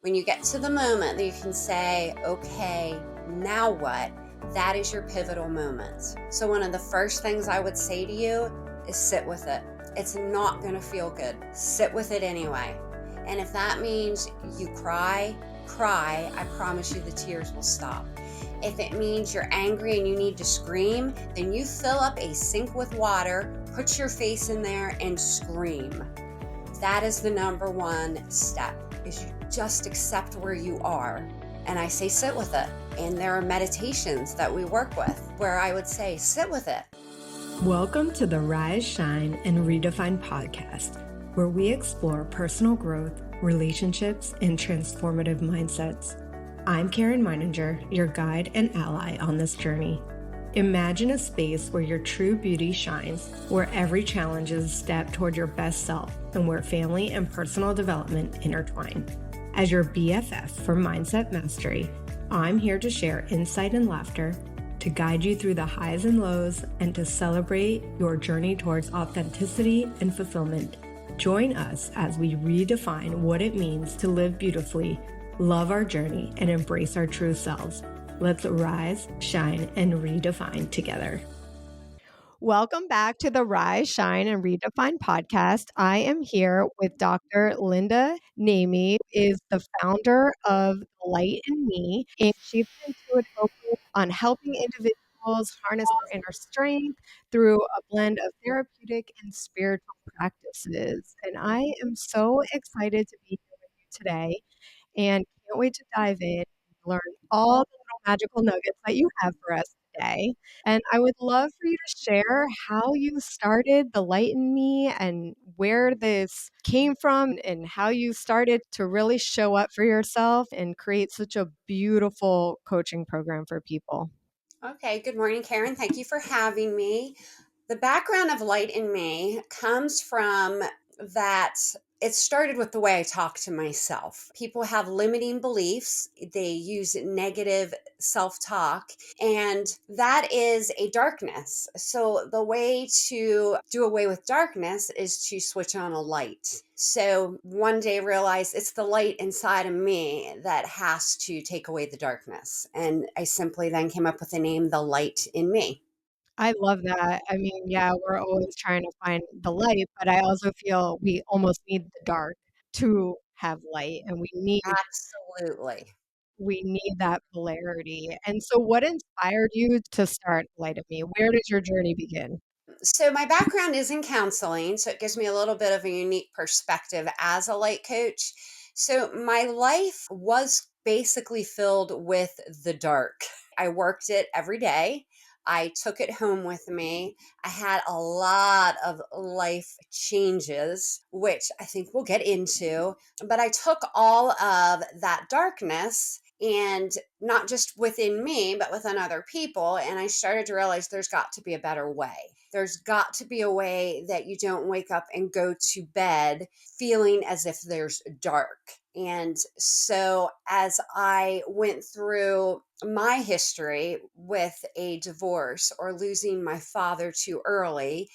When you get to the moment that you can say, okay, now what? That is your pivotal moment. So one of the first things I would say to you is sit with it. It's not going to feel good. Sit with it anyway. And if that means you cry, I promise you the tears will stop. If it means you're angry and you need to scream, then you fill up a sink with water, put your face in there and scream. That is the number one step, is you just accept where you are. And I say sit with it. And there are meditations that we work with where I would say sit with it. Welcome to the Rise, Shine, and Redefine podcast, where we explore personal growth, relationships, and transformative mindsets. I'm Caryn Meininger, your guide and ally on this journey. Imagine a space where your true beauty shines, where every challenge is a step toward your best self, and where family and personal development intertwine. As your BFF for mindset mastery, I'm here to share insight and laughter, to guide you through the highs and lows, and to celebrate your journey towards authenticity and fulfillment. Join us as we redefine what it means to live beautifully, love our journey, and embrace our true selves. Let's rise, shine, and redefine together. Welcome back to the Rise, Shine, and Redefine podcast. I am here with Dr. Lynda Namey, is the founder of Light in Me, and she's an intuitive focus on helping individuals harness their inner strength through a blend of therapeutic and spiritual practices. And I am so excited to be here with you today and can't wait to dive in and learn all the little magical nuggets that you have for us today. And I would love for you to share how you started the Light in Me and where this came from and how you started to really show up for yourself and create such a beautiful coaching program for people. Okay, good morning, Caryn. Thank you for having me. The background of Light in Me comes from that it started with the way I talk to myself. People have limiting beliefs, they use negative self talk, and that is a darkness. So, the way to do away with darkness is to switch on a light. So, one day realized it's the light inside of me that has to take away the darkness. And I simply then came up with the name, The Light in Me. I love that. I mean, yeah, we're always trying to find the light, but I also feel we almost need the dark to have light, and Absolutely. we need that polarity. And so what inspired you to start Light of Me? Where does your journey begin? So my background is in counseling, so it gives me a little bit of a unique perspective as a light coach. So my life was basically filled with the dark. I worked it every day. I took it home with me. I had a lot of life changes, which I think we'll get into. But I took all of that darkness and not just within me, but within other people. And I started to realize there's got to be a better way. There's got to be a way that you don't wake up and go to bed feeling as if there's dark. And so, as I went through my history with a divorce or losing my father too early,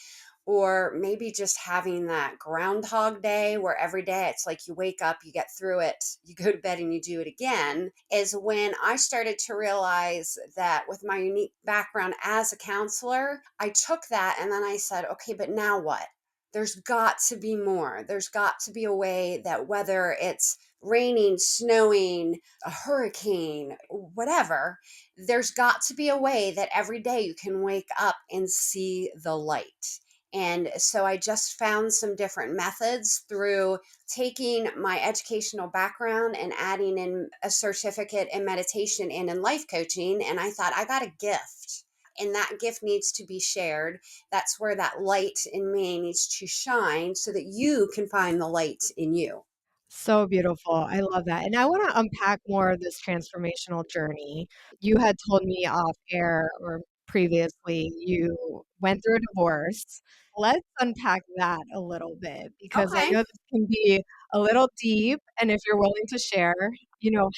or maybe just having that groundhog day where every day it's like you wake up, you get through it, you go to bed and you do it again, is when I started to realize that with my unique background as a counselor, I took that and then I said, okay, but now what? There's got to be more. There's got to be a way that whether it's raining, snowing, a hurricane, whatever, there's got to be a way that every day you can wake up and see the light. And so I just found some different methods through taking my educational background and adding in a certificate in meditation and in life coaching. And I thought, I got a gift. And that gift needs to be shared. That's where that light in me needs to shine so that you can find the light in you. So beautiful. I love that. And I want to unpack more of this transformational journey. You had told me off air or previously you went through a divorce. Let's unpack that a little bit because I Okay. know this can be a little deep, and if you're willing to share,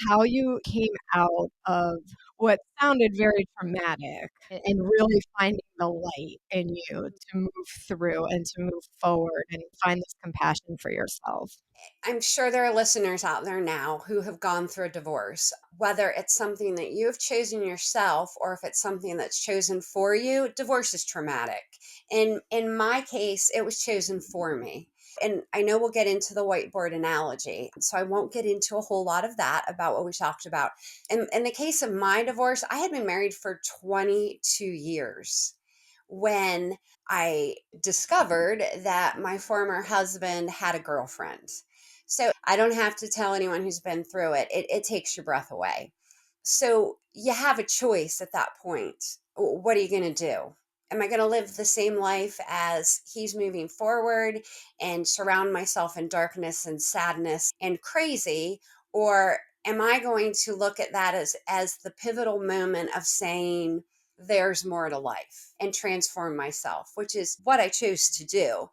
how you came out of what sounded very traumatic and really finding the light in you to move through and to move forward and find this compassion for yourself. I'm sure there are listeners out there now who have gone through a divorce, whether it's something that you've chosen yourself or if it's something that's chosen for you. Divorce is traumatic. And in my case, it was chosen for me. And I know we'll get into the whiteboard analogy, so I won't get into a whole lot of that about what we talked about. In the case of my divorce, I had been married for 22 years when I discovered that my former husband had a girlfriend. So I don't have to tell anyone who's been through it. It takes your breath away. So you have a choice at that point. What are you going to do? Am I going to live the same life as he's moving forward and surround myself in darkness and sadness and crazy? Or am I going to look at that as the pivotal moment of saying, there's more to life and transform myself, which is what I chose to do.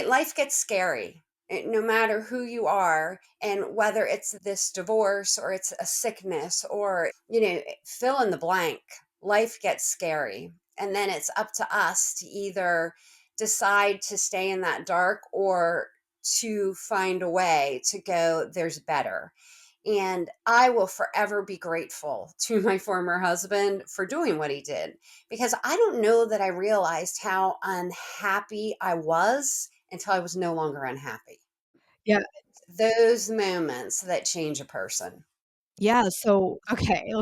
Life gets scary no matter who you are, and whether it's this divorce or it's a sickness or fill in the blank. Life gets scary, and then it's up to us to either decide to stay in that dark or to find a way to go, there's better. And I will forever be grateful to my former husband for doing what he did, because I don't know that I realized how unhappy I was until I was no longer unhappy. Yeah. Those moments that change a person. Yeah, so okay,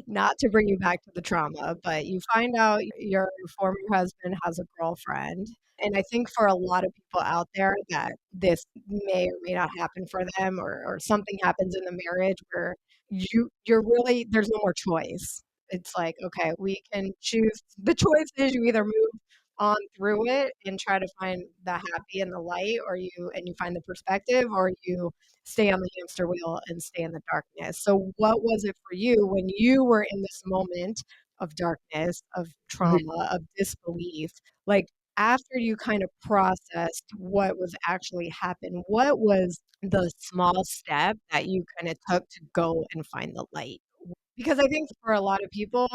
not to bring you back to the trauma, but you find out your former husband has a girlfriend, and I think for a lot of people out there that this may or may not happen for them, or something happens in the marriage where you're really there's no more choice. It's like, okay, we can choose the choice is you either move on through it and try to find the happy and the light, or you find the perspective, or you stay on the hamster wheel and stay in the darkness. So what was it for you when you were in this moment of darkness, of trauma, of disbelief? Like, after you kind of processed what was actually happened, what was the small step that you kind of took to go and find the light? Because I think for a lot of people,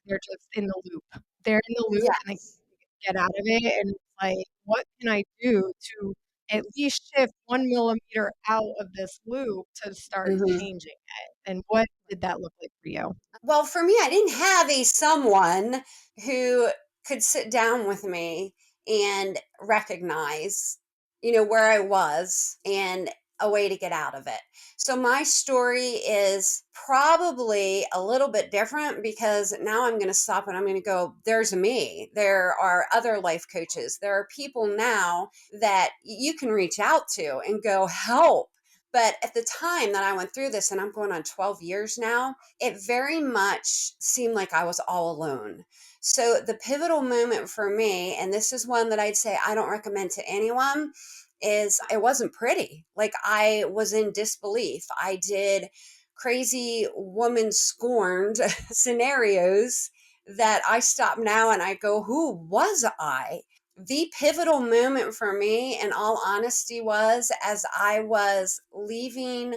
they're just in the loop. They're in the loop and they Yes. get out of it, and it's like, what can I do to at least shift 1 millimeter out of this loop to start Mhm. changing it? And what did that look like for you? Well, for me, I didn't have a someone who could sit down with me and recognize, where I was and a way to get out of it. So my story is probably a little bit different because now I'm going to stop and I'm going to go, there's me. There are other life coaches. There are people now that you can reach out to and go, help. But at the time that I went through this, and I'm going on 12 years now, it very much seemed like I was all alone. So the pivotal moment for me, and this is one that I'd say I don't recommend to anyone, is it wasn't pretty. Like, I was in disbelief. I did crazy woman scorned scenarios that I stop now and I go, who was I? The pivotal moment for me, in all honesty, was as I was leaving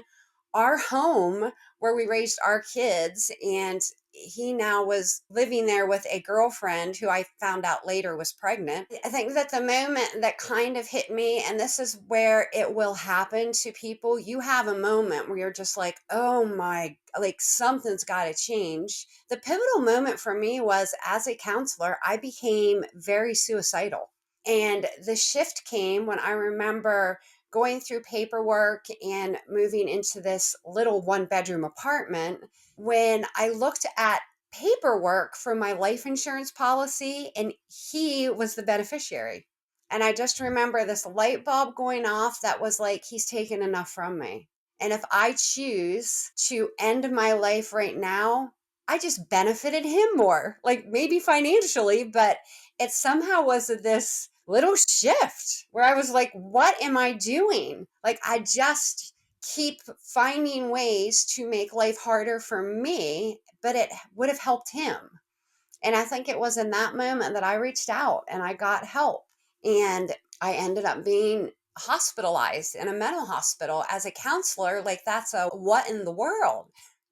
our home where we raised our kids, and he now was living there with a girlfriend who I found out later was pregnant. I think that the moment that kind of hit me, and this is where it will happen to people, you have a moment where you're just like, oh my, like something's got to change. The pivotal moment for me was, as a counselor, I became very suicidal. And the shift came when I remember going through paperwork and moving into this little 1 bedroom apartment, when I looked at paperwork for my life insurance policy and he was the beneficiary. And I just remember this light bulb going off that was like, he's taken enough from me. And if I choose to end my life right now, I just benefited him more, like maybe financially, but it somehow was this little shift where I was like, what am I doing? Like, I just keep finding ways to make life harder for me, but it would have helped him. And I think it was in that moment that I reached out and I got help. And I ended up being hospitalized in a mental hospital as a counselor. Like, that's a what in the world?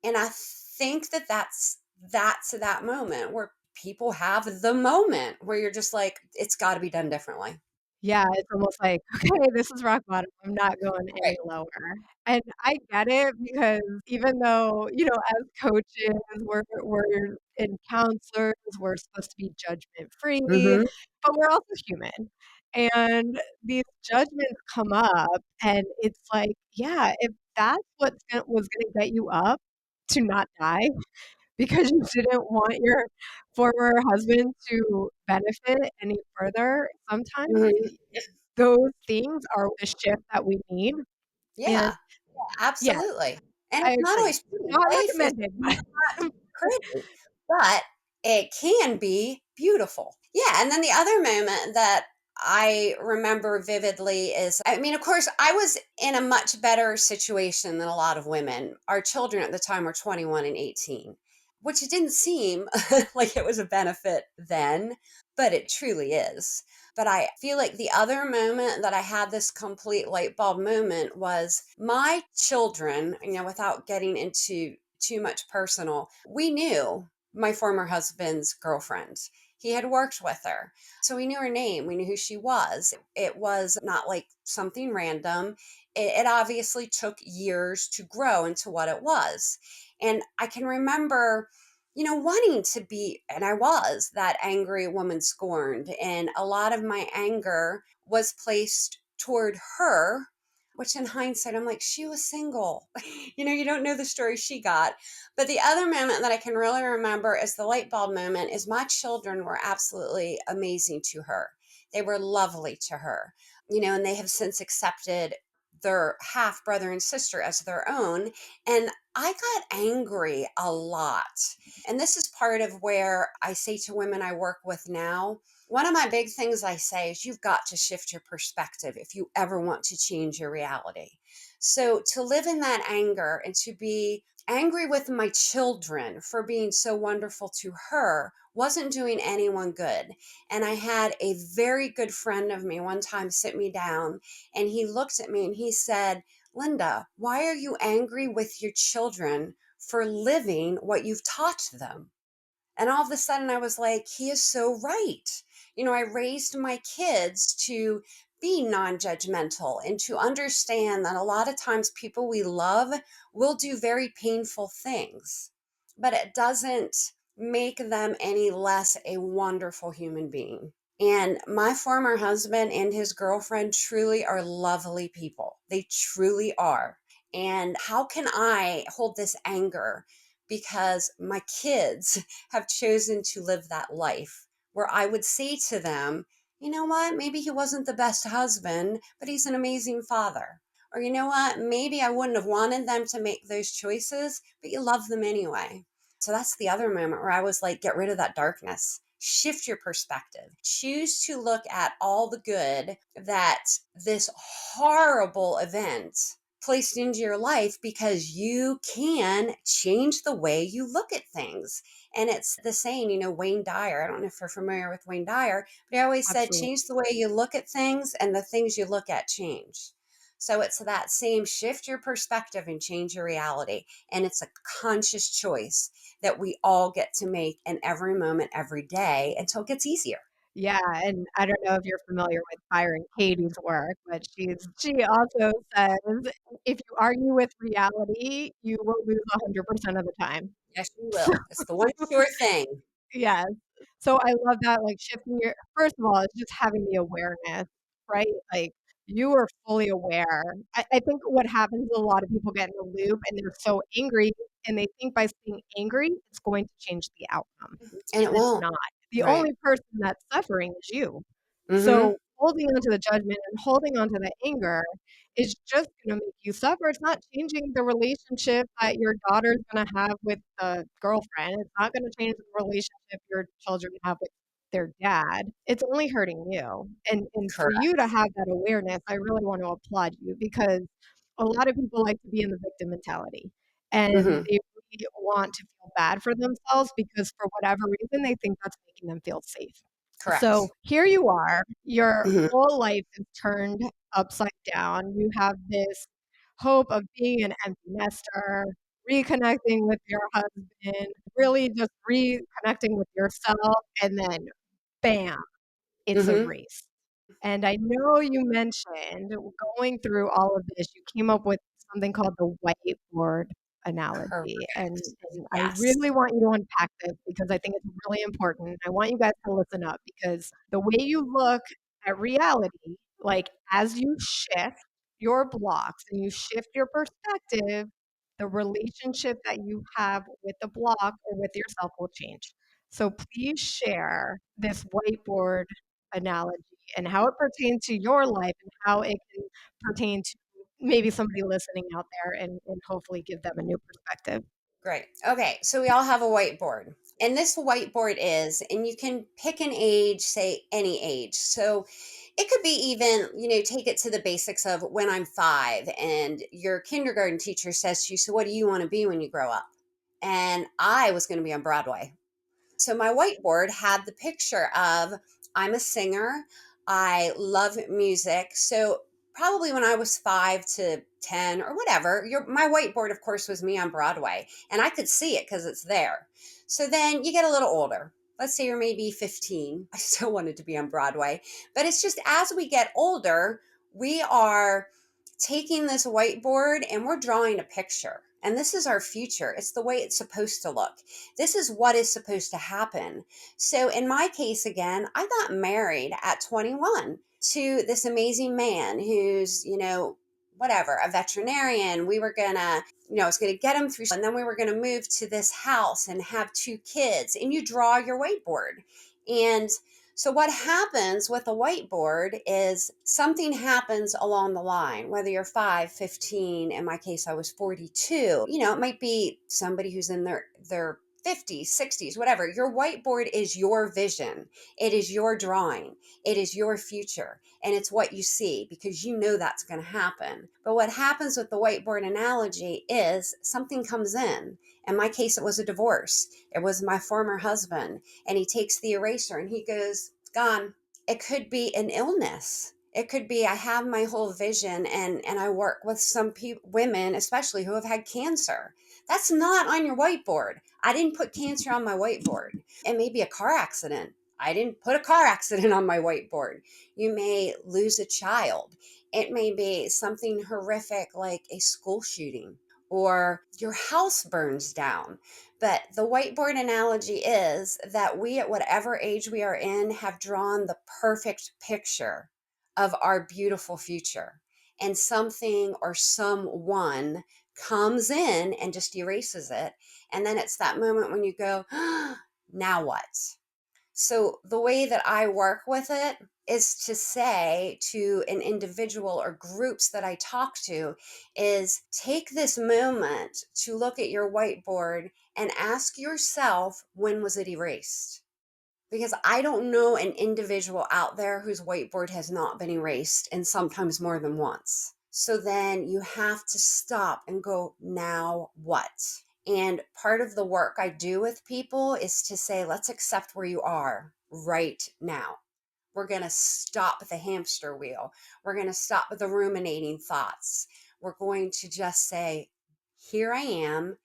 And I think that that's that moment where people have the moment where you're just like, it's got to be done differently. Yeah, it's almost like, "Okay, this is rock bottom. I'm not going any Right. lower." And I get it because even though, as coaches, we're and counselors, we're supposed to be judgment free, Hmm. but we're also human. And these judgments come up, and it's like, yeah, if that's was gonna get you up to not die because you didn't want your former husband to benefit any further, sometimes Hmm. those things are the shift that we need, and Yeah, yeah, absolutely. And I it's not agree. always pretty. Not Life is recommended, but not pretty, but it can be beautiful. Yeah, and then the other moment that I remember vividly is, I mean, of course, I was in a much better situation than a lot of women. Our children at the time were 21 and 18, which it didn't seem like it was a benefit then, but it truly is. But I feel like the other moment that I had this complete light bulb moment was my children, without getting into too much personal, we knew my former husband's girlfriend. He had worked with her. So we knew her name, we knew who she was. It was not like something random. It obviously took years to grow into what it was. And I can remember wanting to be, and I was that angry woman scorned. And a lot of my anger was placed toward her, which in hindsight, I'm like, she was single. You don't know the story she got. But the other moment that I can really remember is the light bulb moment is my children were absolutely amazing to her. They were lovely to her, and they have since accepted their half brother and sister as their own. And I got angry a lot. And this is part of where I say to women I work with now, one of my big things I say is you've got to shift your perspective if you ever want to change your reality. So to live in that anger and to be angry with my children for being so wonderful to her wasn't doing anyone good. And I had a very good friend of me one time sit me down, and he looked at me and he said, Lynda, why are you angry with your children for living what you've taught them? And all of a sudden, I was like, he is so right. I raised my kids to be non judgmental and to understand that a lot of times people we love will do very painful things, but it doesn't make them any less a wonderful human being. And my former husband and his girlfriend truly are lovely people. They truly are. And how can I hold this anger because my kids have chosen to live that life where I would say to them, you know what, maybe he wasn't the best husband, but he's an amazing father. Or you know what, maybe I wouldn't have wanted them to make those choices, but you love them anyway. So that's the other moment where I was like, get rid of that darkness. Shift your perspective. Choose to look at all the good that this horrible event placed into your life, because you can change the way you look at things. And it's the saying, Wayne Dyer, I don't know if you're familiar with Wayne Dyer, but he always said, absolutely. change the way you look at things and the things you look at change. So it's that same shift your perspective and change your reality. And it's a conscious choice that we all get to make in every moment, every day until it gets easier. Yeah, and I don't know if you're familiar with Byron Katie's work, but she also says, "If you argue with reality, you will lose 100% of the time." Yes, you will. It's the one sure thing. Yes. So I love that, like, shifting your first of all, it's just having the awareness, right? Like, you are fully aware. I think what happens is a lot of people get in a loop, and they're so angry, and they think by being angry, it's going to change the outcome, And and it it's won't. not. The Right. only person that's suffering is you. Mm-hmm. So, holding on to the judgment and holding on to the anger is just gonna make you suffer. It's not changing the relationship that your daughter's gonna have with the girlfriend. It's not gonna change the relationship your children have with their dad. It's only hurting you. And for you to Correct. have that awareness, I really want to applaud you because a lot of people like to be in the victim mentality, and Mm-hmm. they really want to feel bad for themselves because for whatever reason, they think that's making them feel safe. So Correct. here you are, your Mm-hmm. whole life is turned upside down. You have this hope of being an empty nester, reconnecting with your husband, really just reconnecting with yourself, and then bam, it's a Hmm. race. And I know you mentioned going through all of this, you came up with something called the whiteboard analogy. Correct. And I Yes. really want you to unpack this because I think it's really important. I want you guys to listen up because the way you look at reality, like as you shift your blocks and you shift your perspective, the relationship that you have with the block or with yourself will change. So please share this whiteboard analogy and how it pertains to your life and how it can pertain to maybe somebody listening out there and hopefully give them a new perspective. Great. Okay. So we all have a whiteboard. And this whiteboard is, and you can pick an age, say any age. So it could be even, take it to the basics of when I'm 5 and your kindergarten teacher says to you, "So what do you want to be when you grow up?" And I was going to be on Broadway. So my whiteboard had the picture of I'm a singer. I love music. So probably when I was 5 to 10 or whatever, my whiteboard, of course, was me on Broadway, and I could see it because it's there. So then you get a little older. Let's say you're maybe 15. I still wanted to be on Broadway, but it's just as we get older, we are taking this whiteboard and we're drawing a picture. And this is our future. It's the way it's supposed to look. This is what is supposed to happen. So, in my case, again, I got married at 21 to this amazing man who's, whatever, a veterinarian. We were gonna, I was gonna get him through, and then we were gonna move to this house and have 2 kids. And you draw your whiteboard. And so, what happens with a whiteboard is something happens along the line, whether you're 5, 15. In my case, I was 42. It might be somebody who's in their 50s, 60s, whatever. Your whiteboard is your vision, it is your drawing, it is your future, and it's what you see because you know that's going to happen. But what happens with the whiteboard analogy is something comes in. In my case, it was a divorce. It was my former husband, and he takes the eraser and he goes, "Gone." It could be an illness. It could be I have my whole vision, and I work with some women, especially who have had cancer. That's not on your whiteboard. I didn't put cancer on my whiteboard. It may be a car accident. I didn't put a car accident on my whiteboard. You may lose a child. It may be something horrific like a school shooting or your house burns down. But the whiteboard analogy is that we, at whatever age we are in, have drawn the perfect picture of our beautiful future. And something or someone comes in and just erases it. And then it's that moment when you go, now what? So, the way that I work with it is to say to an individual or groups that I talk to is take this moment to look at your whiteboard and ask yourself, when was it erased? Because I don't know an individual out there whose whiteboard has not been erased, and sometimes more than once. So then you have to stop and go, now what? And part of the work I do with people is to say, let's accept where you are right now. We're going to stop the hamster wheel. We're going to stop the ruminating thoughts. We're going to just say, here I am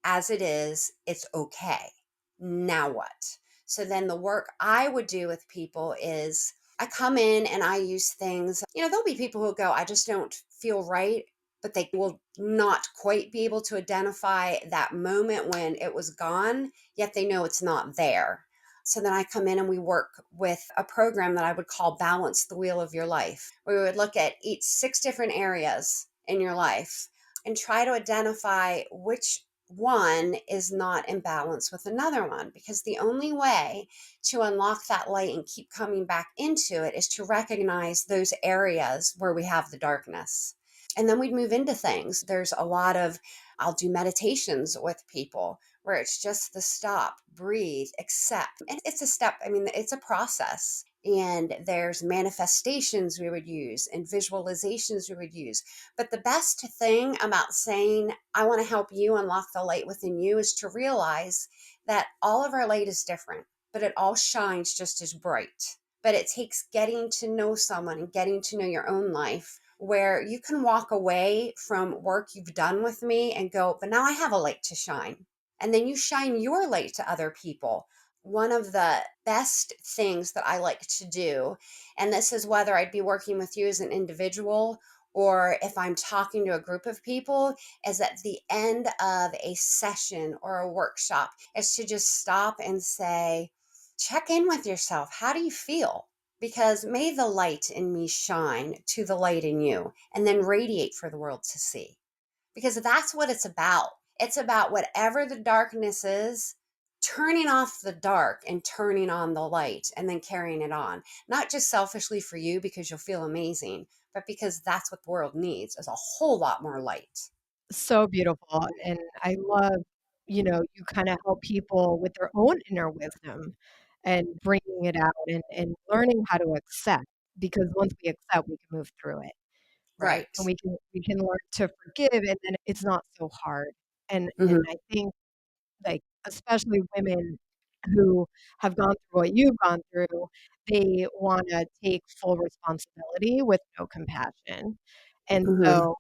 as it is. It's okay. Now what? So then the work I would do with people is I come in and I use things, there'll be people who go, I just don't feel right, but they will not quite be able to identify that moment when it was gone, yet they know it's not there. So then I come in and we work with a program that I would call Balance the Wheel of Your Life, where we would look at each 6 different areas in your life and try to identify which one is not in balance with another one, because the only way to unlock that light and keep coming back into it is to recognize those areas where we have the darkness. And then we'd move into things. There's a lot of, I'll do meditations with people where it's just the stop, breathe, accept. And it's a step, it's a process. And there's manifestations we would use and visualizations we would use. But the best thing about saying, I want to help you unlock the light within you, is to realize that all of our light is different, but it all shines just as bright. But it takes getting to know someone and getting to know your own life where you can walk away from work you've done with me and go, but now I have a light to shine. And then you shine your light to other people. One of the best things that I like to do, and this is whether I'd be working with you as an individual or if I'm talking to a group of people, is at the end of a session or a workshop, is to just stop and say, check in with yourself. How do you feel? Because may the light in me shine to the light in you and then radiate for the world to see. Because that's what it's about. It's about whatever the darkness is, turning off the dark and turning on the light and then carrying it on. Not just selfishly for you because you'll feel amazing, but because that's what the world needs is a whole lot more light. So beautiful. And I love, you kind of help people with their own inner wisdom and bringing it out and learning how to accept, because once we accept, we can move through it. Right. Right. And we can learn to forgive, and then it's not so hard. And Hmm. I think, like, especially women who have gone through what you've gone through, they wanna take full responsibility with no compassion. And Hmm. so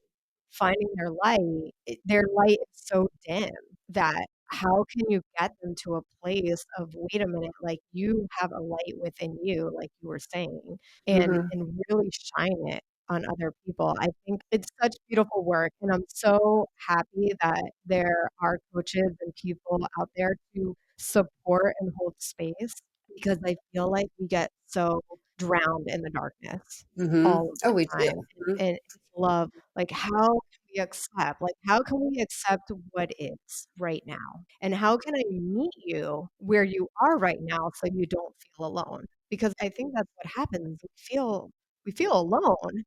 finding their light is so dim that how can you get them to a place of, "Wait a minute, like, you have a light within you," like you were saying, Hmm. and really shine it on other people. I think it's such beautiful work, and I'm so happy that there are coaches and people out there to support and hold space, because I feel like we get so drowned in the darkness Hmm. all of Oh, the we time, do. and it's love. Like, how can we accept? Like, how can we accept what is right now? And how can I meet you where you are right now so you don't feel alone? Because I think that's what happens. We feel alone,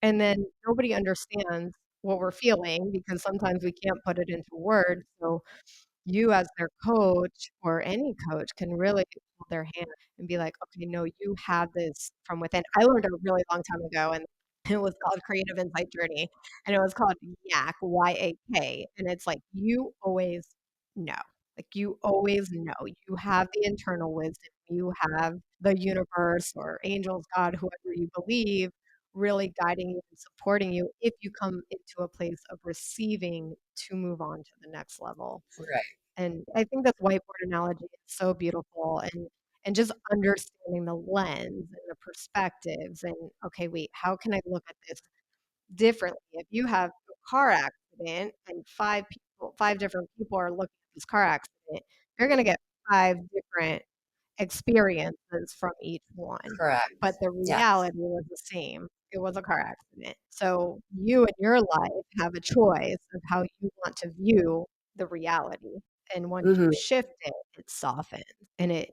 and then nobody understands what we're feeling because sometimes we can't put it into words. So you as their coach or any coach can really hold their hand and be like, "Okay, no, you have this from within." I learned a really long time ago, and it was called Creative Insight Journey, and it was called YAK, YAK, and it's like, you always know. Like, you always know. You have the internal wisdom. You have the universe or angels, God, whoever you believe, really guiding you and supporting you if you come into a place of receiving to move on to the next level. Right. And I think this whiteboard analogy is so beautiful, and just understanding the lens and the perspectives and, okay, wait, how can I look at this differently? If you have a car accident and 5 different people are looking at this car accident, you're gonna get 5 different experiences from each one, but Correct. the Yes. reality was the same. It was a car accident. So you in your life have a choice of how you want to view the reality. And once you Hmm. shift it, it softens, and it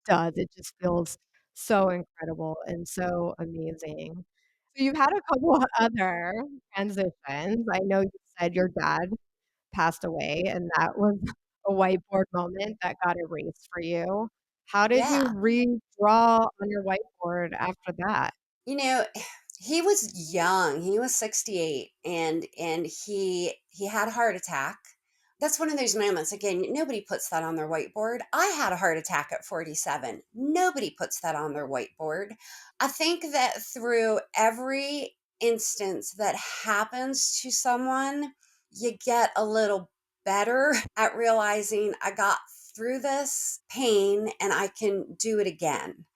does. It just feels so incredible and so amazing. So you've had a couple of other transitions. I know you said your dad passed away, and that was a whiteboard moment that got erased for you. How did you Yeah. redraw on your whiteboard after that? You know, he was young. He was 68 and he had a heart attack. That's one of those moments again, nobody puts that on their whiteboard. I had a heart attack at 47. Nobody puts that on their whiteboard. I think that through every instance that happens to someone, you get a little better at realizing I got through this pain and I can do it again.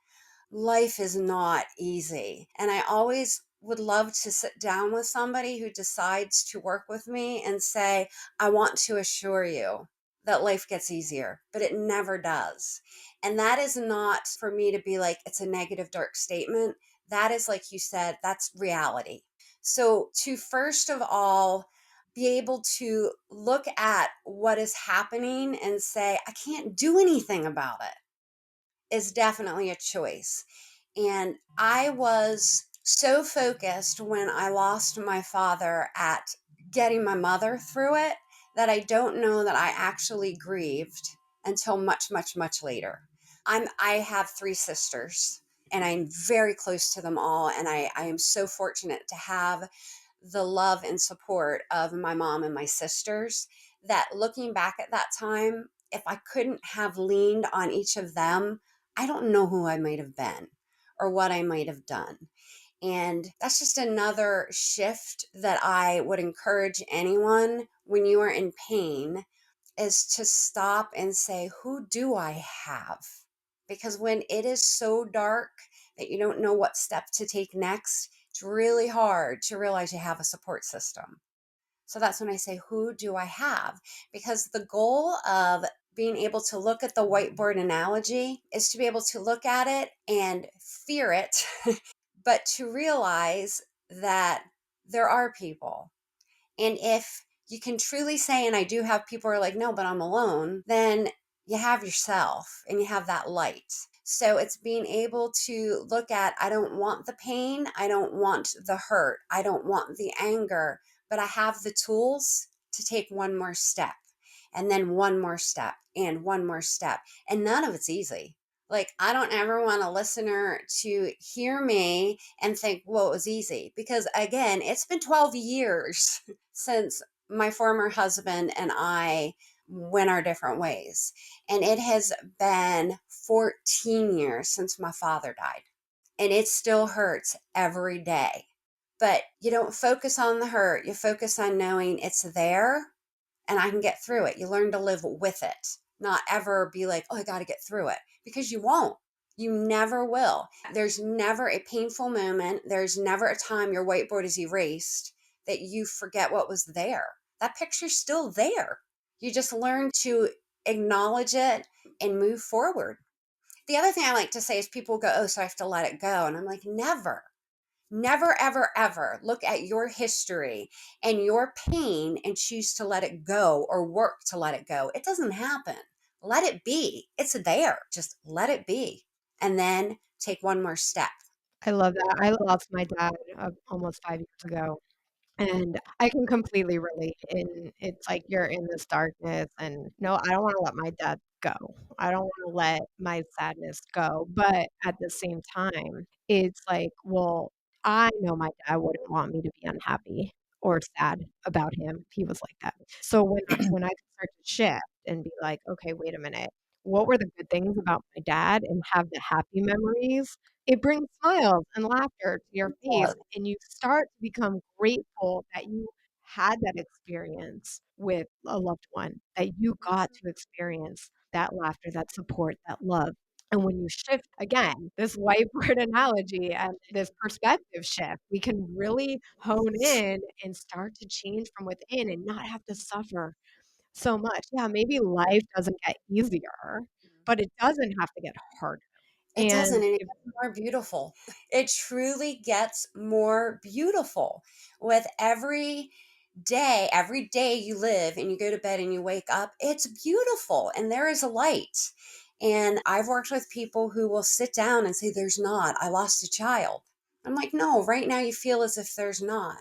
Life is not easy. And I always would love to sit down with somebody who decides to work with me and say, I want to assure you that life gets easier, but it never does. And that is not for me to be like, it's a negative, dark statement. That is, like you said, that's reality. So, to first of all, be able to look at what is happening and say, I can't do anything about it is definitely a choice. And I was so focused when I lost my father at getting my mother through it that I don't know that I actually grieved until much, much, much later. I have three sisters and I'm very close to them all. And I am so fortunate to have the love and support of my mom and my sisters that looking back at that time, if I couldn't have leaned on each of them, I don't know who I might have been or what I might have done. And that's just another shift that I would encourage anyone when you are in pain is to stop and say, who do I have? Because when it is so dark that you don't know what step to take next, it's really hard to realize you have a support system. So that's when I say, who do I have? Because the goal of being able to look at the whiteboard analogy is to be able to look at it and fear it, but to realize that there are people. And if you can truly say, and I do have people who are like, no, but I'm alone, then you have yourself and you have that light. So it's being able to look at, I don't want the pain. I don't want the hurt. I don't want the anger, but I have the tools to take one more step and then one more step and one more step. And none of it's easy. Like, I don't ever want a listener to hear me and think, well, it was easy. Because again, it's been 12 years since my former husband and I went our different ways. And it has been 14 years since my father died. And it still hurts every day. But you don't focus on the hurt, you focus on knowing it's there and I can get through it. You learn to live with it, not ever be like, oh, I got to get through it, because you won't. You never will. There's never a painful moment. There's never a time your whiteboard is erased that you forget what was there. That picture's still there. You just learn to acknowledge it and move forward. The other thing I like to say is people go, oh, so I have to let it go. And I'm like, never. Never, ever, ever look at your history and your pain and choose to let it go or work to let it go. It doesn't happen. Let it be. It's there. Just let it be. And then take one more step. I love that. I lost my dad almost 5 years ago. And I can completely relate. And it's like you're in this darkness, and no, I don't want to let my dad go. I don't want to let my sadness go. But at the same time, it's like, well, I know my dad wouldn't want me to be unhappy or sad about him. He was like that. So when I could start to shift and be like, okay, wait a minute, what were the good things about my dad and have the happy memories? It brings smiles and laughter to your face, and you start to become grateful that you had that experience with a loved one, that you got to experience that laughter, that support, that love. And when you shift again, this whiteboard analogy and this perspective shift, we can really hone in and start to change from within and not have to suffer so much. Yeah, maybe life doesn't get easier, but it doesn't have to get harder. It doesn't, And and it if gets more beautiful. It truly gets more beautiful with every day you live and you go to bed and you wake up, it's beautiful and there is a light. And I've worked with people who will sit down and say, there's not, I lost a child. I'm like, no, right now you feel as if there's not.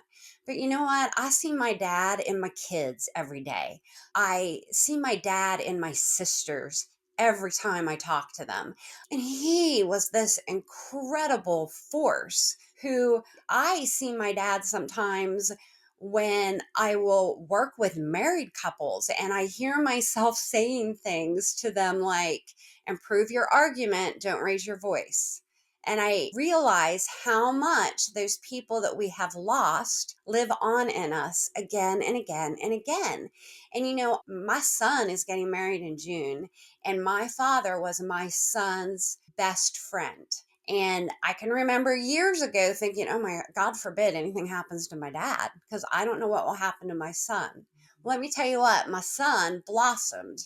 But you know what? I see my dad in my kids every day. I see my dad in my sisters every time I talk to them. And he was this incredible force who I see my dad sometimes when I will work with married couples and I hear myself saying things to them like, improve your argument, don't raise your voice. And I realize how much those people that we have lost live on in us again and again and again. And you know, my son is getting married in June, and my father was my son's best friend. And I can remember years ago thinking, oh my God, forbid anything happens to my dad, because I don't know what will happen to my son. Well, let me tell you what, my son blossomed.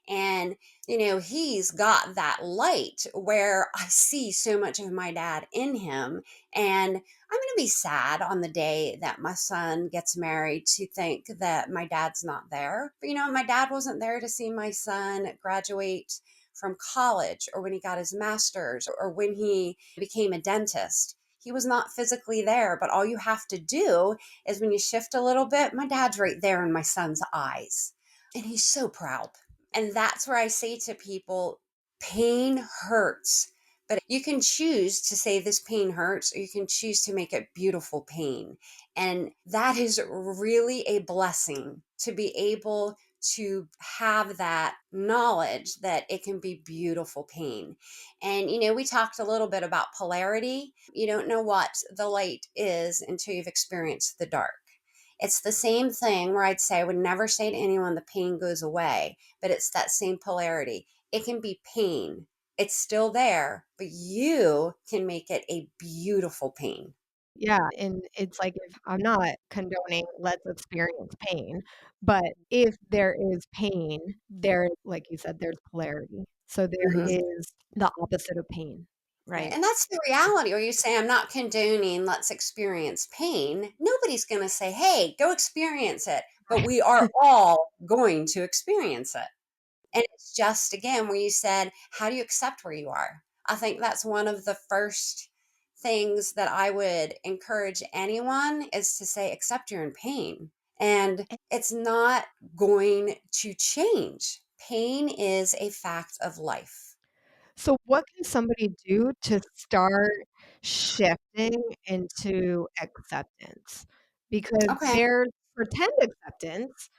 And, you know, he's got that light where I see so much of my dad in him. And I'm going to be sad on the day that my son gets married to think that my dad's not there. But, you know, my dad wasn't there to see my son graduate from college or when he got his master's or when he became a dentist. He was not physically there, but all you have to do is when you shift a little bit, my dad's right there in my son's eyes. And he's so proud. And that's where I say to people, pain hurts, but you can choose to say this pain hurts, or you can choose to make it beautiful pain. And that is really a blessing to be able to have that knowledge that it can be beautiful pain. And, we talked a little bit about polarity. You don't know what the light is until you've experienced the dark. It's the same thing where I'd say I would never say to anyone the pain goes away, but it's that same polarity. It can be pain. It's still there, but you can make it a beautiful pain. Yeah, and it's like if I'm not condoning let's experience pain, but if there is pain, there, like you said, there's polarity. So there Mhm. is the opposite of pain, Right. right? And that's the reality where you say, I'm not condoning, let's experience pain. Nobody's going to say, hey, go experience it. But we are all going to experience it. And it's just, again, where you said, how do you accept where you are? I think that's one of the first things that I would encourage anyone is to say, accept you're in pain. And it's not going to change. Pain is a fact of life. So what can somebody do to start shifting into acceptance? Because Okay. there's pretend acceptance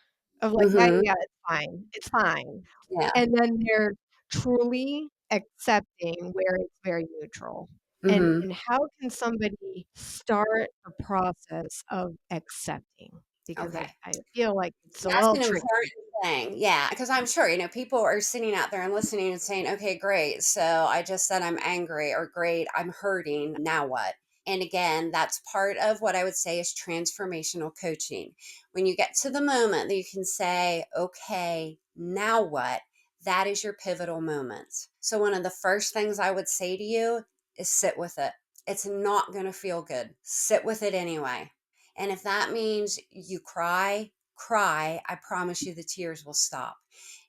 of like, yeah, Mm-hmm. yeah, it's fine. It's fine. Yeah. And then there's truly accepting where it's very neutral. Mm-hmm. And how can somebody start the process of accepting? Because Okay. I feel like it's a That's little an tricky. important thing. Yeah, because I'm sure, people are sitting out there and listening and saying, okay, great. So I just said I'm angry, or great, I'm hurting. Now what? And again, that's part of what I would say is transformational coaching. When you get to the moment that you can say, okay, now what? That is your pivotal moment. So, one of the first things I would say to you is sit with it. It's not going to feel good. Sit with it anyway. And if that means you cry, I promise you the tears will stop.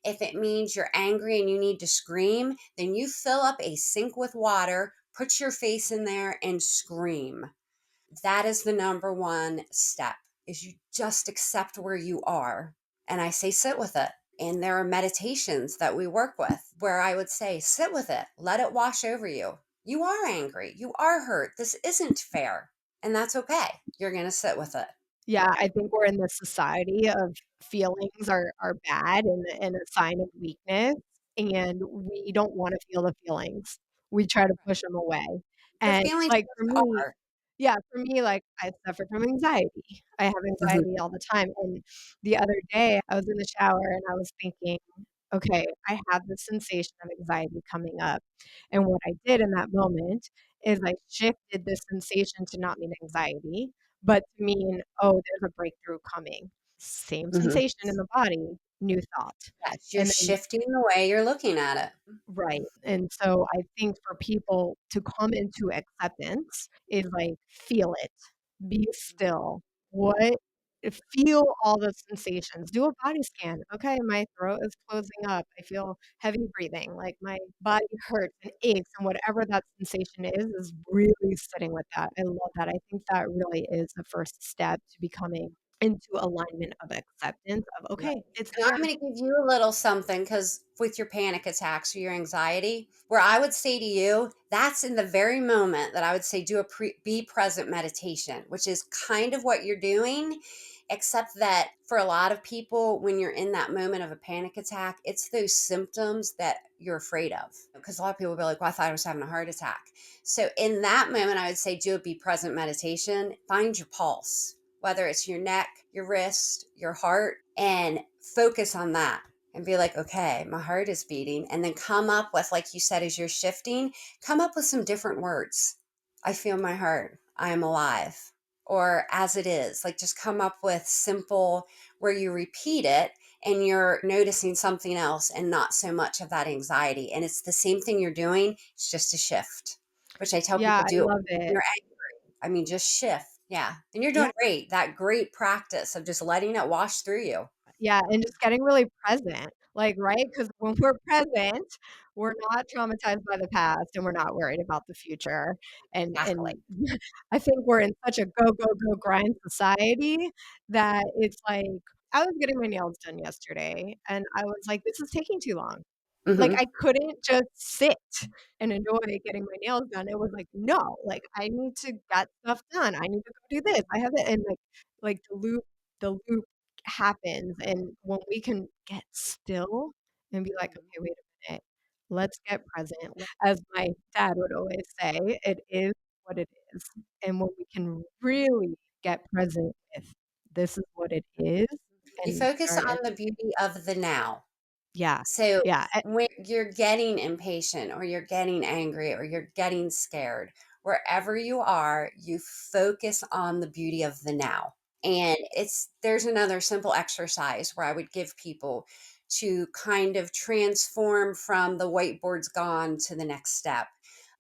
If it means you're angry and you need to scream, then you fill up a sink with water, put your face in there and scream. That is the number one step, is you just accept where you are. And I say sit with it. And there are meditations that we work with where I would say sit with it. Let it wash over you. You are angry. You are hurt. This isn't fair. And that's okay. You're going to sit with it. Yeah, I think we're in this society of feelings are bad and a sign of weakness, and we don't wanna feel the feelings. We try to push them away, Your and, feelings like, for just me are. yeah, for me, like, I suffer from anxiety. I have Mhm, anxiety all the time, and the other day, I was in the shower and I was thinking, "Okay, I have this sensation of anxiety coming up," and what I did in that moment is I shifted the sensation to not mean anxiety, but to mean, "Oh, there's a breakthrough coming." Same mhm. sensation in the body, new thought. Yes, you're And then shifting the way you're looking at it. right, and so I think for people to come into acceptance is, like, feel it, be still, what feel all the sensations, do a body scan, "Okay, my throat is closing up, I feel heavy breathing, like, my body hurts and aches," and whatever that sensation is really sitting with that. I love that, I think that really is the first step to becoming into alignment of acceptance of, Yep. "Okay, it's And here." I'm gonna give you a little something, because with your panic attacks or your anxiety, where I would say to you, that's in the very moment that I would say do a be present meditation, which is kind of what you're doing, except that for a lot of people, when you're in that moment of a panic attack, it's those symptoms that you're afraid of. Because a lot of people will be like, well, I thought I was having a heart attack. So in that moment, I would say do a be present meditation, find your pulse, whether it's your neck, your wrist, your heart, and focus on that and be like, okay, my heart is beating. And then come up with, like you said, as you're shifting, come up with some different words. I feel my heart. I am alive. Or as it is, like just come up with simple where you repeat it and you're noticing something else and not so much of that anxiety. And it's the same thing you're doing, it's just a shift, which I tell Yeah, people I do it love when it. you're angry. I mean, just shift. Yeah. And you're Yeah. doing great. That great practice of just letting it wash through you. Yeah, and just getting really present, like, right? Because when we're present, we're not traumatized by the past, and we're not worried about the future, and Exactly. I think we're in such a go, go, go grind society that it's like I was getting my nails done yesterday, and I was like, "This is taking too long." Like, Hmm. I couldn't just sit and enjoy getting my nails done. It was like, "No, like, I need to get stuff done. I need to go do this. I have it," and, like, the loop happens, and when we can get still and be like, okay, wait a minute, let's get present. As my dad would always say, it is what it is. And when we can really get present with this is what it is You and focus start on it. the beauty of the now. Yeah. So Yeah. when you're getting impatient or you're getting angry or you're getting scared, wherever you are, you focus on the beauty of the now. And there's another simple exercise where I would give people to kind of transform from the whiteboard's gone to the next step.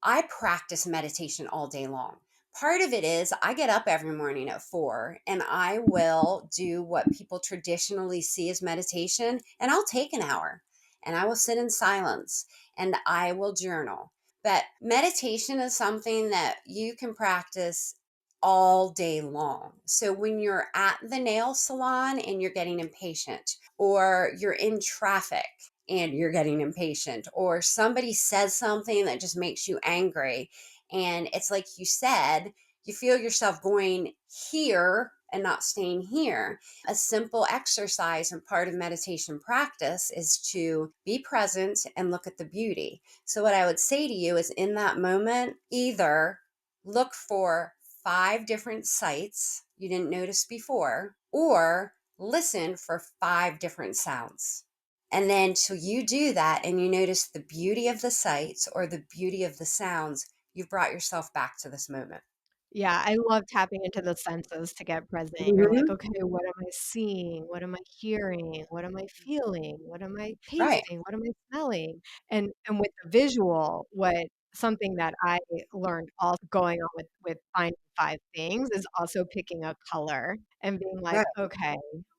I practice meditation all day long. Part of it is I get up every morning at 4 and I will do what people traditionally see as meditation, and I'll take an hour and I will sit in silence and I will journal. But meditation is something that you can practice all day long. So when you're at the nail salon and you're getting impatient, or you're in traffic and you're getting impatient, or somebody says something that just makes you angry, and it's like you said, you feel yourself going here and not staying here. A simple exercise and part of meditation practice is to be present and look at the beauty. So, what I would say to you is in that moment, either look for 5 different sights you didn't notice before, or listen for 5 different sounds. And then, so you do that and you notice the beauty of the sights or the beauty of the sounds, you've brought yourself back to this moment. Yeah, I love tapping into the senses to get present. You're like, Mhm. okay, what am I seeing? What am I hearing? What am I feeling? What am I Right. tasting? What am I smelling? And with the visual, what something that I learned also going on with finding 5 things is also picking a color and being like, Right. okay,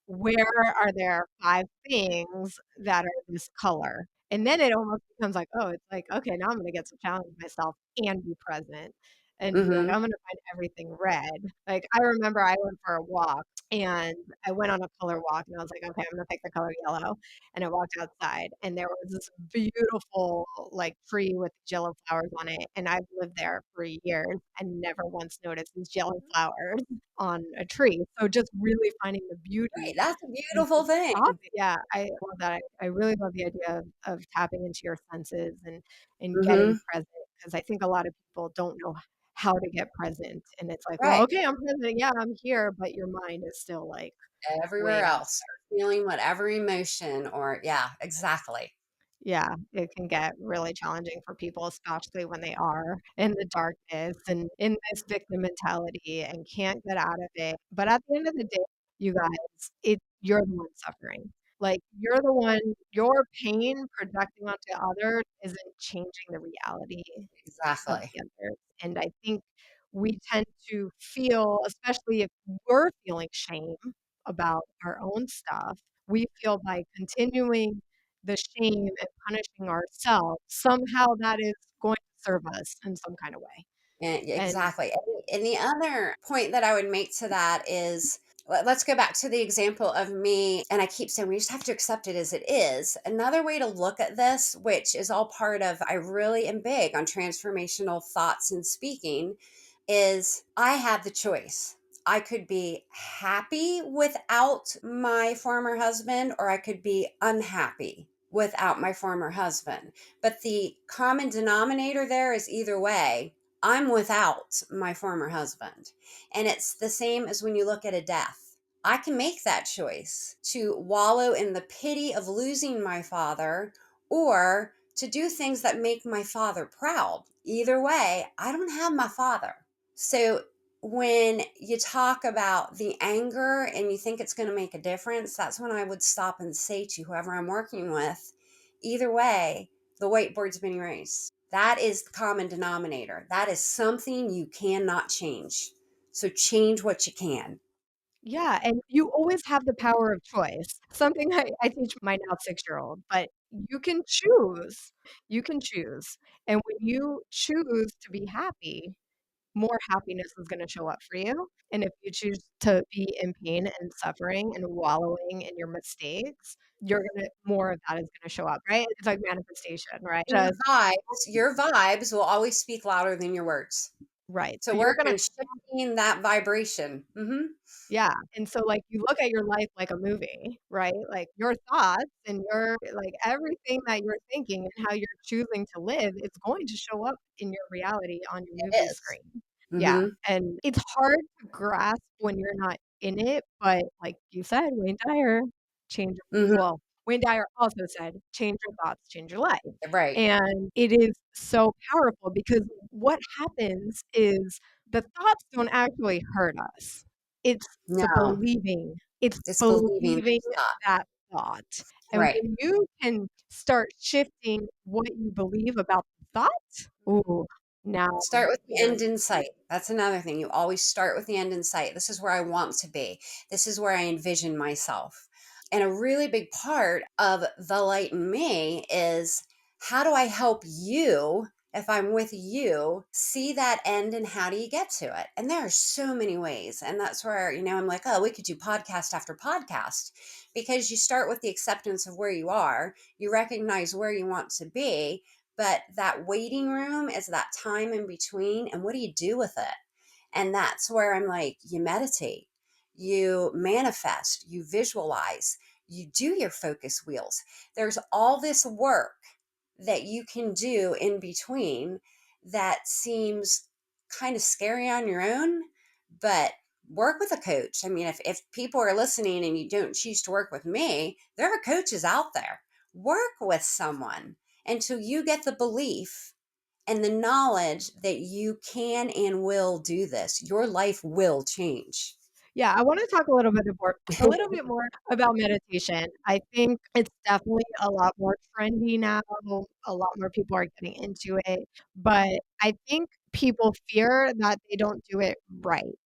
where are there 5 things that are this color? And then it almost becomes like, oh, it's like, okay, now I'm gonna get to challenge myself and be present and be like, Mhm. "I'm gonna find everything red." Like, I remember I went for a walk, and I went on a color walk, and I was like, "Okay, I'm gonna pick the color yellow." And I walked outside, and there was this beautiful, like, tree with yellow flowers on it, and I've lived there for years and never once noticed these yellow flowers on a tree. So just really finding the Right. beauty That's a and beautiful just thing. stopping. Yeah, I love that. I really love the idea of tapping into your senses and getting Mhm. present because I think a lot of people don't know how to get present, and it's like, "Well, Right. okay, I'm present, yeah, I'm here," but your mind is still, like, Everywhere way else, elsewhere. feeling whatever emotion or yeah, exactly. Yeah, it can get really challenging for people, especially when they are in the darkness and in this victim mentality and can't get out of it, but at the end of the day, you guys, you're the one suffering. Like, you're the one your pain projecting onto others isn't changing the reality of Exactly. the others, and I think we tend to feel, especially if we're feeling shame about our own stuff, we feel by continuing the shame and punishing ourselves, somehow that is going to serve us in some kind of way, Yeah, and exactly. And the other point that I would make to that is let's go back to the example of me. And I keep saying we just have to accept it as it is. Another way to look at this, which is all part of, I really am big on transformational thoughts and speaking, is I had the choice. I could be happy without my former husband, or I could be unhappy without my former husband. But the common denominator there is either way, I'm without my former husband. And it's the same as when you look at a death. I can make that choice to wallow in the pity of losing my father or to do things that make my father proud. Either way, I don't have my father. So when you talk about the anger and you think it's going to make a difference, that's when I would stop and say to whoever I'm working with, either way, the whiteboard's been erased. That is the common denominator. That is something you cannot change. So change what you can. yeah, and you always have the power of choice, something I teach my now 6-year-old, but you can choose, and when you choose to be happy, more happiness is gonna show up for you, and if you choose to be in pain and suffering and wallowing in your mistakes, you're gonna more of that is gonna show up, right? It's like manifestation, right? And Just your vibes will always speak louder than your words. Right. So So you're work gonna on shifting that vibration. Yeah, and so, like, you look at your life like a movie, right? Like, your thoughts and your like, everything that you're thinking and how you're choosing to live is going to show up in your reality on your It movie is. screen. Yeah, Mhm. and it's hard to grasp when you're not in it, but like you said, Mhm. Wayne Dyer also said, "Change your thoughts, change your life." Right. And it is so powerful because what happens is the thoughts don't actually hurt us. It's the No, believing. It's disbelieving believing those thoughts. that thought. And Right. when you can start shifting what you believe about the thought, ooh, now Start with the you're end in sight. That's another thing. You always start with the end in sight. This is where I want to be. This is where I envision myself. And a really big part of the light in me is how do I help you, if I'm with you, see that end and how do you get to it? And there are so many ways. And that's where, I'm like, oh, we could do podcast after podcast because you start with the acceptance of where you are, you recognize where you want to be, but that waiting room is that time in between. And what do you do with it? And that's where I'm like, you meditate, you manifest, you visualize, you do your focus wheels. There's all this work that you can do in between that seems kind of scary on your own, but work with a coach. I mean, if people are listening and you don't choose to work with me, there are coaches out there. Work with someone until you get the belief and the knowledge that you can and will do this. Your life will change. Yeah, I wanna talk a little bit more about meditation. I think it's definitely a lot more trendy now, a lot more people are getting into it, but I think people fear that they don't do it right.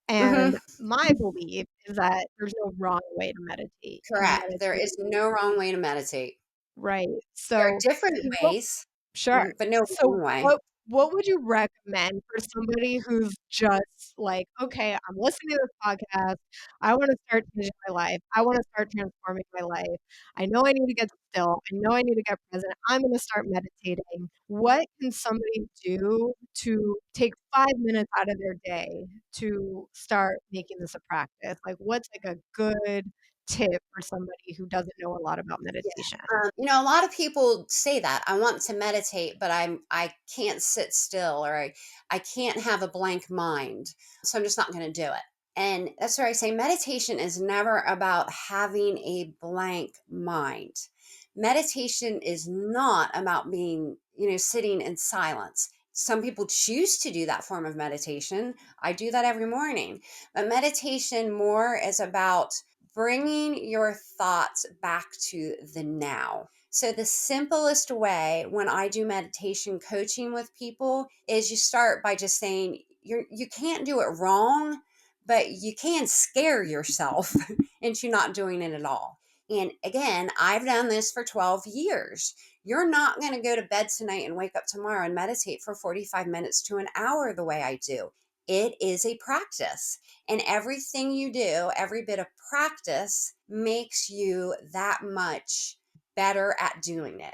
And Hmm. my belief is that there's no wrong way to meditate, and Correct. There meditate is no wrong way to meditate. right. There are So, different what ways, Sure. but no So wrong way. what would you recommend for somebody who's just like, "Okay, I'm listening to this podcast. I wanna start changing my life. I wanna start transforming my life. I know I need to get still. I know I need to get present. I'm gonna start meditating." What can somebody do to take 5 minutes out of their day to start making this a practice? Like, what's, like, a good tip for somebody who doesn't know a lot about Yeah. meditation? A lot of people say that I want to meditate, but I can't sit still or I can't have a blank mind. So I'm just not going to do it. And that's where I say meditation is never about having a blank mind. Meditation is not about being, sitting in silence. Some people choose to do that form of meditation. I do that every morning. But meditation more is about bringing your thoughts back to the now. So, the simplest way when I do meditation coaching with people is you start by just saying, you can't do it wrong, but you can scare yourself into not doing it at all. And again, I've done this for 12 years. You're not going to go to bed tonight and wake up tomorrow and meditate for 45 minutes to an hour the way I do. It is a practice. And everything you do, every bit of practice makes you that much better at doing it.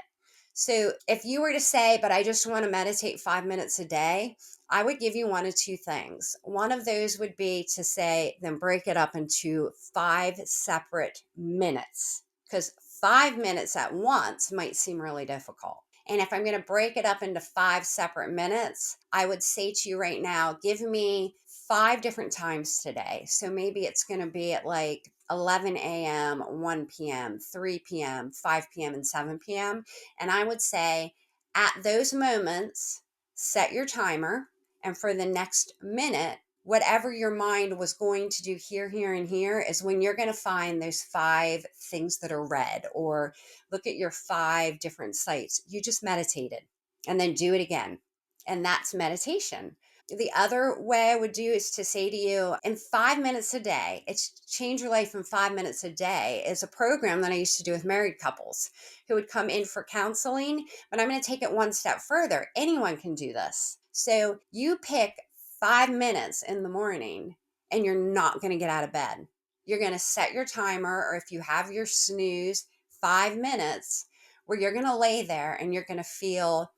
So if you were to say, but I just want to meditate 5 minutes a day, I would give you one of two things. One of those would be to say, then break it up into 5 separate minutes, because 5 minutes at once might seem really difficult. And if I'm going to break it up into 5 separate minutes, I would say to you right now, give me 5 different times today. So maybe it's going to be at like 11 a.m., 1 p.m., 3 p.m., 5 p.m., and 7 p.m. And I would say at those moments, set your timer. And for the next minute, whatever your mind was going to do here, here, and here is when you're going to find those 5 things that are red, or look at your 5 different sites. You just meditated and then do it again. And that's meditation. The other way I would do is to say to you, in 5 minutes a day, it's Change Your Life in 5 minutes a day is a program that I used to do with married couples who would come in for counseling. But I'm going to take it one step further. Anyone can do this. So you pick 5 minutes in the morning and you're not going to get out of bed. You're going to set your timer, or if you have your snooze, 5 minutes where you're going to lay there and you're going to feel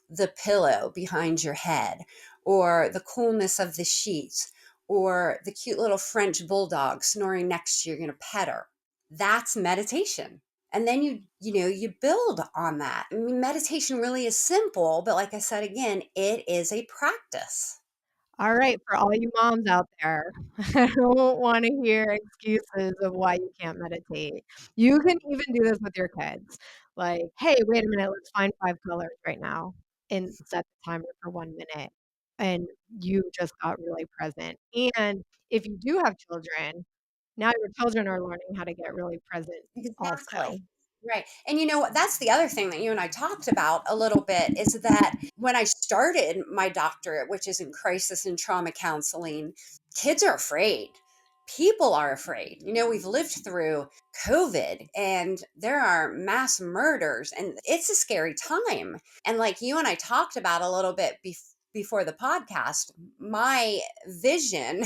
the pillow behind your head, or the coolness of the sheets, or the cute little French bulldog snoring next to you, you're going to pet her. That's meditation. And then you build on that. I mean, meditation really is simple, but like I said again, it is a practice. All right, for all you moms out there, I don't want to hear excuses of why you can't meditate. You can even do this with your kids. Like, hey, wait a minute, let's find 5 colors right now and set the timer for 1 minute. And you just got really present. And if you do have children, now your children are learning how to get really present also. Exactly. Right. And you know what? That's the other thing that you and I talked about a little bit is that when I started my doctorate, which is in crisis and trauma counseling, kids are afraid. People are afraid. We've lived through COVID and there are mass murders, and it's a scary time. And like you and I talked about a little bit before the podcast, my vision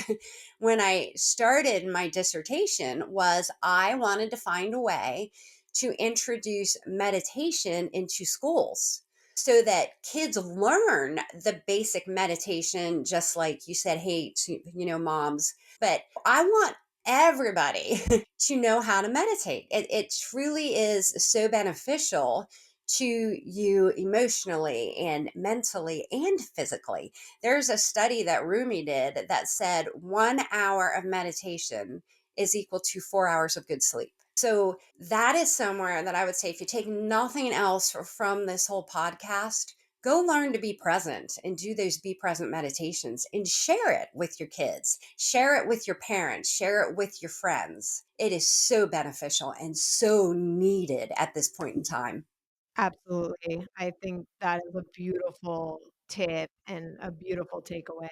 when I started my dissertation was I wanted to find a way to introduce meditation into schools so that kids learn the basic meditation, just like you said, hey, moms. But I want everybody to know how to meditate. It truly is so beneficial to you emotionally and mentally and physically. There's a study that Rumi did that said 1 hour of meditation is equal to 4 hours of good sleep. So that is somewhere that I would say, if you take nothing else from this whole podcast, go learn to be present and do those be present meditations and share it with your kids, share it with your parents, share it with your friends. It is so beneficial and so needed at this point in time. Absolutely. I think that is a beautiful tip and a beautiful takeaway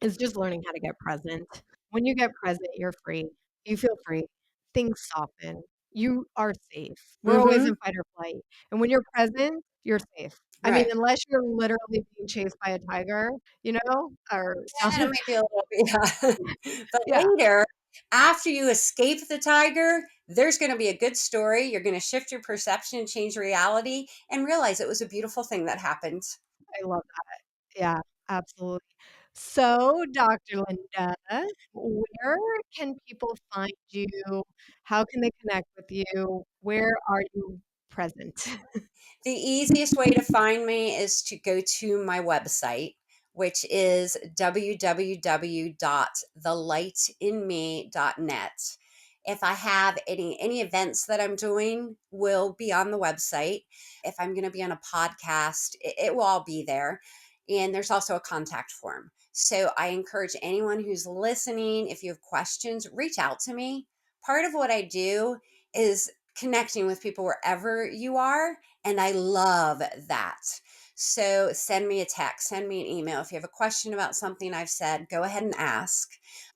is just learning how to get present. When you get present, you're free. You feel free. Things soften. You are safe. We're always Mm-hmm. in fight or flight. And when you're present, you're safe. I mean, Right. unless you're literally being chased by a tiger, or some, And it might be a little bit, yeah. But yeah, later, after you escape the tiger, there's going to be a good story. You're going to shift your perception, change reality, and realize it was a beautiful thing that happened. I love that. Yeah, absolutely. So, Dr. Lynda, where can people find you? How can they connect with you? Where are you present? The easiest way to find me is to go to my website, which is www.thelightinme.net. If I have any events that I'm doing will be on the website. If I'm going to be on a podcast, it will all be there. And there's also a contact form. So I encourage anyone who's listening, if you have questions, reach out to me. Part of what I do is connecting with people wherever you are, and I love that. So send me a text, send me an email. If you have a question about something I've said, go ahead and ask.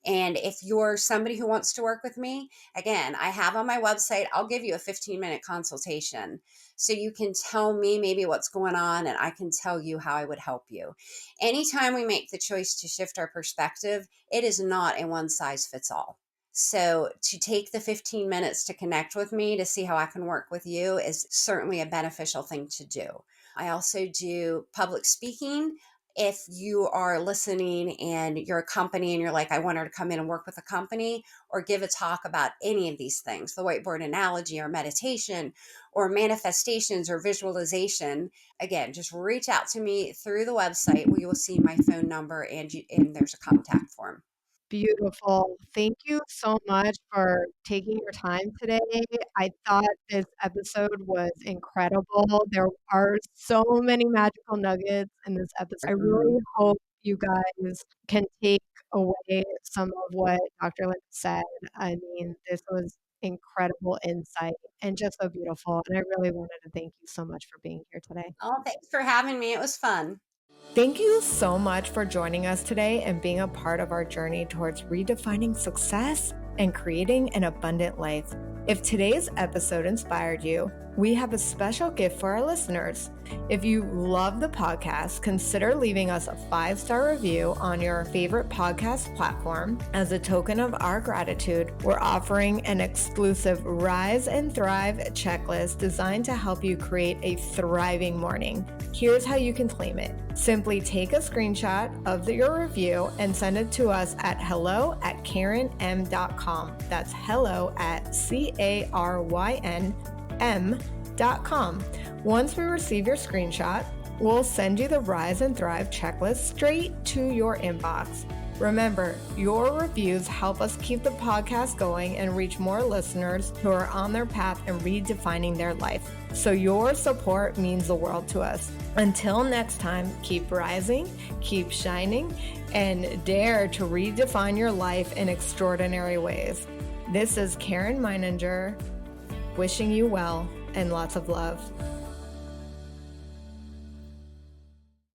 And if you're somebody who wants to work with me, again, I have on my website, I'll give you a 15-minute consultation. So you can tell me maybe what's going on, and I can tell you how I would help you. Anytime we make the choice to shift our perspective, it is not a one size fits all. So, to take the 15 minutes to connect with me to see how I can work with you is certainly a beneficial thing to do. I also do public speaking. If you are listening and you're a company and you're like, I want her to come in and work with a company or give a talk about any of these things, the whiteboard analogy or meditation or manifestations or visualization, again, just reach out to me through the website where you will see my phone number and there's a contact form. Beautiful. Thank you so much for taking your time today. I thought this episode was incredible. There are so many magical nuggets in this episode. I really hope you guys can take away some of what Dr. Lynn said. I mean, this was incredible insight and just so beautiful. And I really wanted to thank you so much for being here today. Oh, thanks for having me. It was fun. Thank you so much for joining us today and being a part of our journey towards redefining success and creating an abundant life. If today's episode inspired you, we have a special gift for our listeners. If you love the podcast, consider leaving us a 5-star review on your favorite podcast platform. As a token of our gratitude, we're offering an exclusive Rise and Thrive checklist designed to help you create a thriving morning. Here's how you can claim it. Simply take a screenshot of your review and send it to us at hello@carynm.com. That's hello@CarynM.com. Once we receive your screenshot, we'll send you the Rise and Thrive checklist straight to your inbox. Remember, your reviews help us keep the podcast going and reach more listeners who are on their path and redefining their life. So your support means the world to us. Until next time, keep rising, keep shining, and dare to redefine your life in extraordinary ways. This is Caryn Meininger, wishing you well and lots of love.